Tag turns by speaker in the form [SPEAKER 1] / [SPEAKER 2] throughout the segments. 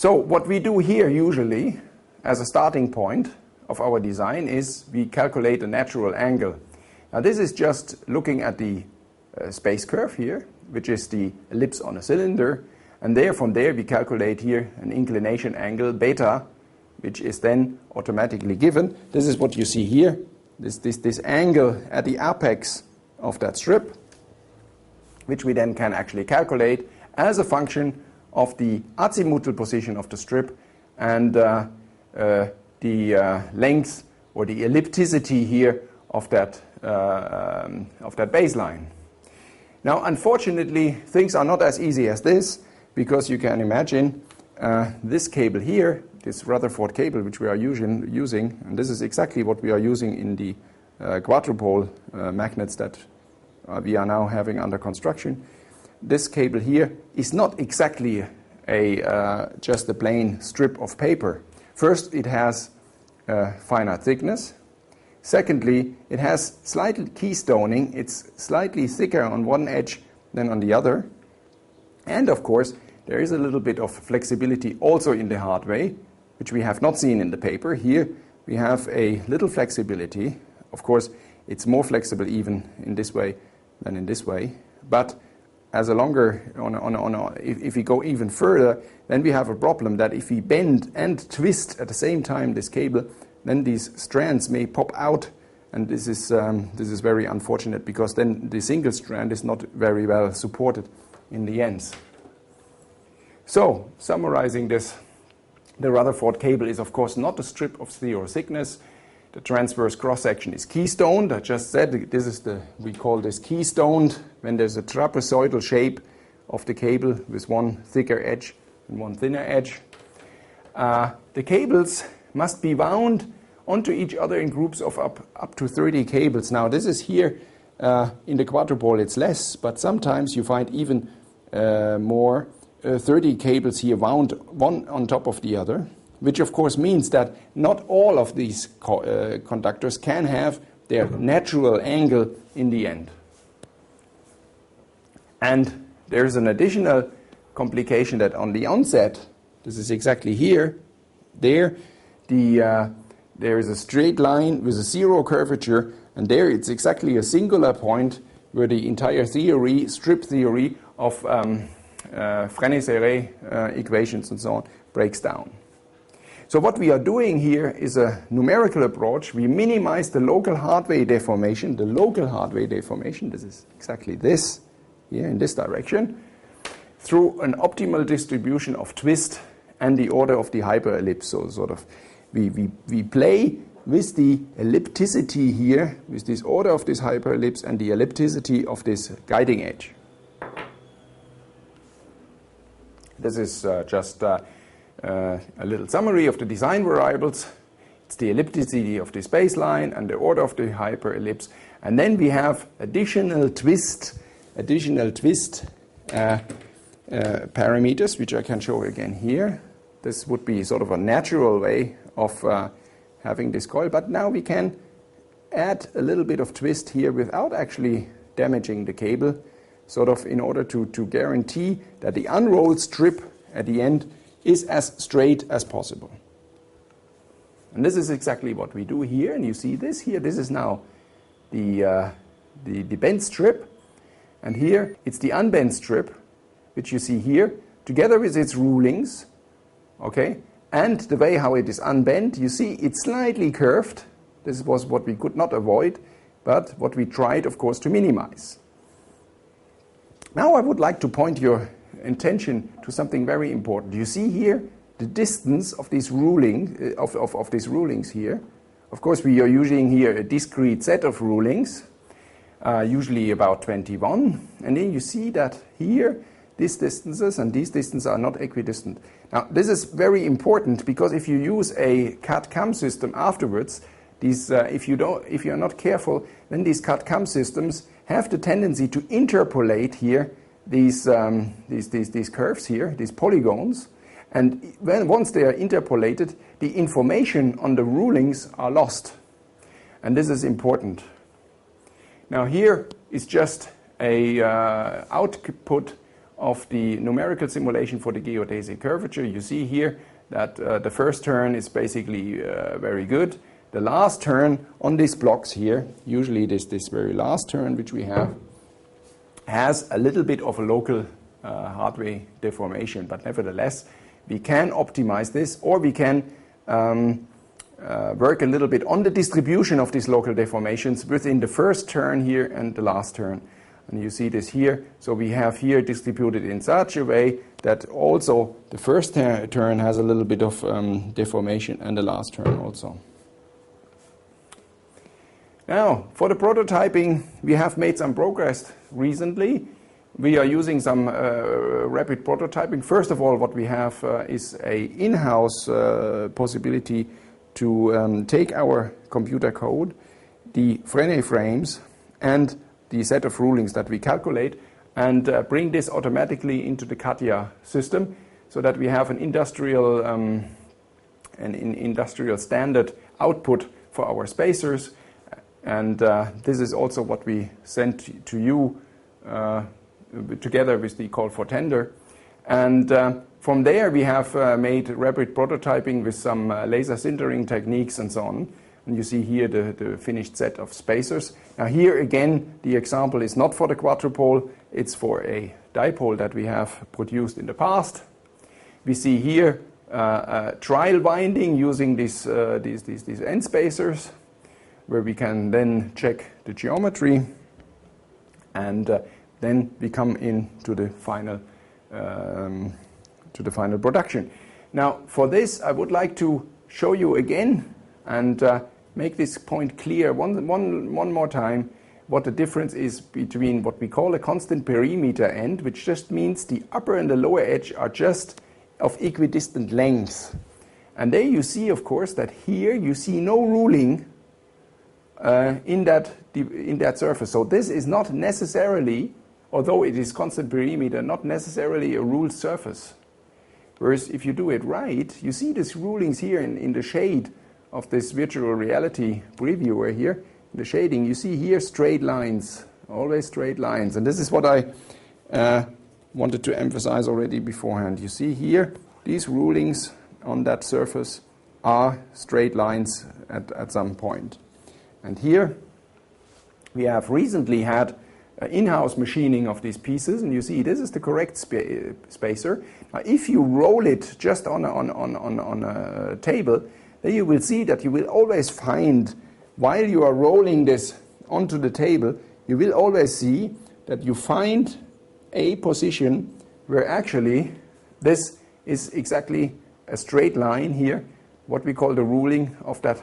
[SPEAKER 1] So what we do here usually as a starting point of our design is we calculate a natural angle. Now this is just looking at the space curve here, which is the ellipse on a cylinder, and from there we calculate here an inclination angle beta, which is then automatically given. This is what you see here, this angle at the apex of that strip, which we then can actually calculate as a function of the azimuthal position of the strip and the length or the ellipticity here of that baseline. Now, unfortunately, things are not as easy as this, because you can imagine this cable here, this Rutherford cable, which we are using, and this is exactly what we are using in the quadrupole magnets that we are now having under construction. This cable here is not exactly just a plain strip of paper. First, it has finite thickness. Secondly, it has slight keystoning. It's slightly thicker on one edge than on the other. And of course, there is a little bit of flexibility also in the hardware, which we have not seen in the paper. Here we have a little flexibility. Of course, it's more flexible even in this way than in this way. But as a longer, if we go even further, then we have a problem that if we bend and twist at the same time this cable, then these strands may pop out, and this is very unfortunate, because then the single strand is not very well supported in the ends. So, summarizing this, the Rutherford cable is of course not a strip of zero thickness. The transverse cross-section is keystoned. I just said we call this keystoned when there's a trapezoidal shape of the cable with one thicker edge and one thinner edge. The cables must be wound onto each other in groups of up to 30 cables. Now this is here in the quadrupole it's less, but sometimes you find even more 30 cables here wound one on top of the other, which of course means that not all of these conductors can have their natural angle in the end. And there's an additional complication that on the onset, this is exactly here, there is a straight line with a zero curvature, and there it's exactly a singular point where the entire theory, strip theory of Frenet-Serret equations and so on breaks down. So what we are doing here is a numerical approach. We minimize the local hardware deformation. The local hardware deformation, this is exactly this, here in this direction, through an optimal distribution of twist and the order of the hyperellipse. So sort of we play with the ellipticity here, with this order of this hyperellipse and the ellipticity of this guiding edge. This is just a little summary of the design variables. It's the ellipticity of this baseline and the order of the hyperellipse. And then we have additional twist parameters, which I can show again here. This would be sort of a natural way of having this coil. But now we can add a little bit of twist here without actually damaging the cable, sort of in order to guarantee that the unrolled strip at the end is as straight as possible. And this is exactly what we do here. And you see this here. This is now the bent strip. And here it's the unbent strip, which you see here, together with its rulings. Okay? And the way how it is unbent, you see it's slightly curved. This was what we could not avoid, but what we tried, of course, to minimize. Now I would like to point your attention to something very important. You see here the distance of these of these rulings here. Of course, we are using here a discrete set of rulings, usually about 21. And then you see that here these distances and these distances are not equidistant. Now, this is very important because if you use a CAD-CAM system afterwards, these, if you are not careful, then these CAD-CAM systems have the tendency to interpolate here these curves here, these polygons, and once they are interpolated, the information on the rulings are lost. And this is important. Now here is just a output of the numerical simulation for the geodesic curvature. You see here that the first turn is basically very good. The last turn on these blocks here, usually this very last turn which we have, has a little bit of a local hardware deformation, but nevertheless we can optimize this, or we can work a little bit on the distribution of these local deformations within the first turn here and the last turn. And you see this here. So we have here distributed in such a way that also the first turn has a little bit of deformation, and the last turn also. Now, for the prototyping, we have made some progress recently. We are using some rapid prototyping. First of all, what we have is an in-house possibility to take our computer code, the Fresnel frames, and the set of rulings that we calculate, and bring this automatically into the CATIA system, so that we have an industrial standard output for our spacers. And this is also what we sent to you together with the call for tender. And from there we have made rapid prototyping with some laser sintering techniques and so on. And you see here the finished set of spacers. Now here again, the example is not for the quadrupole, it's for a dipole that we have produced in the past. We see here trial binding using these end spacers, where we can then check the geometry, and then we come into the final production. Now, for this, I would like to show you again and make this point clear one more time, what the difference is between what we call a constant perimeter end, which just means the upper and the lower edge are just of equidistant lengths. And there you see, of course, that here you see no ruling in that surface. So this is not necessarily, although it is constant perimeter, not necessarily a ruled surface. Whereas if you do it right, you see these rulings here in the shade of this virtual reality previewer here. In the shading, you see here straight lines, always straight lines. And this is what I wanted to emphasize already beforehand. You see here, these rulings on that surface are straight lines at some point. And here we have recently had in-house machining of these pieces, and you see this is the correct spacer. Now, if you roll it just on a table, then you will see that you will always find, while you are rolling this onto the table, you will always see that you find a position where actually this is exactly a straight line here, what we call the ruling of that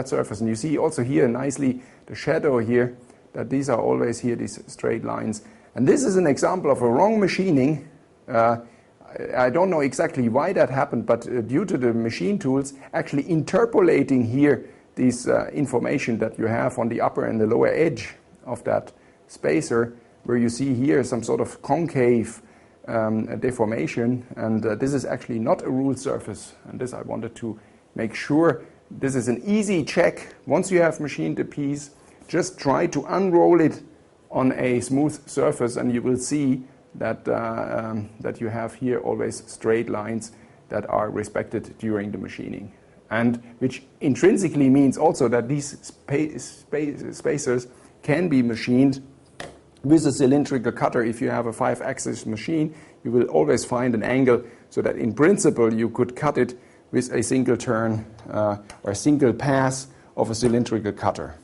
[SPEAKER 1] surface. And you see also here nicely the shadow here, that these are always here, these straight lines. And this is an example of a wrong machining. I don't know exactly why that happened, but due to the machine tools actually interpolating here this information that you have on the upper and the lower edge of that spacer, where you see here some sort of concave deformation, and this is actually not a ruled surface. And this I wanted to make sure. This is an easy check. Once you have machined the piece, just try to unroll it on a smooth surface, and you will see that that you have here always straight lines that are respected during the machining, and which intrinsically means also that these spacers can be machined with a cylindrical cutter. If you have a 5-axis machine, you will always find an angle so that in principle you could cut it with a single turn or a single pass of a cylindrical cutter.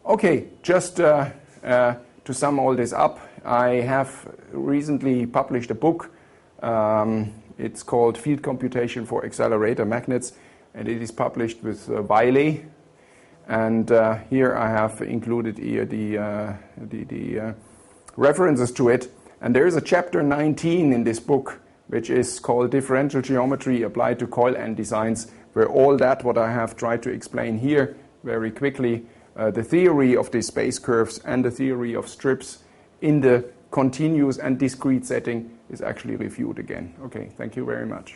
[SPEAKER 1] Okay, just to sum all this up, I have recently published a book. It's called Field Computation for Accelerator Magnets, and it is published with Wiley. And here I have included here the references to it. And there is a chapter 19 in this book, which is called Differential Geometry Applied to Coil-end Designs, where all that what I have tried to explain here very quickly, the theory of the space curves and the theory of strips in the continuous and discrete setting is actually reviewed again. Okay, thank you very much.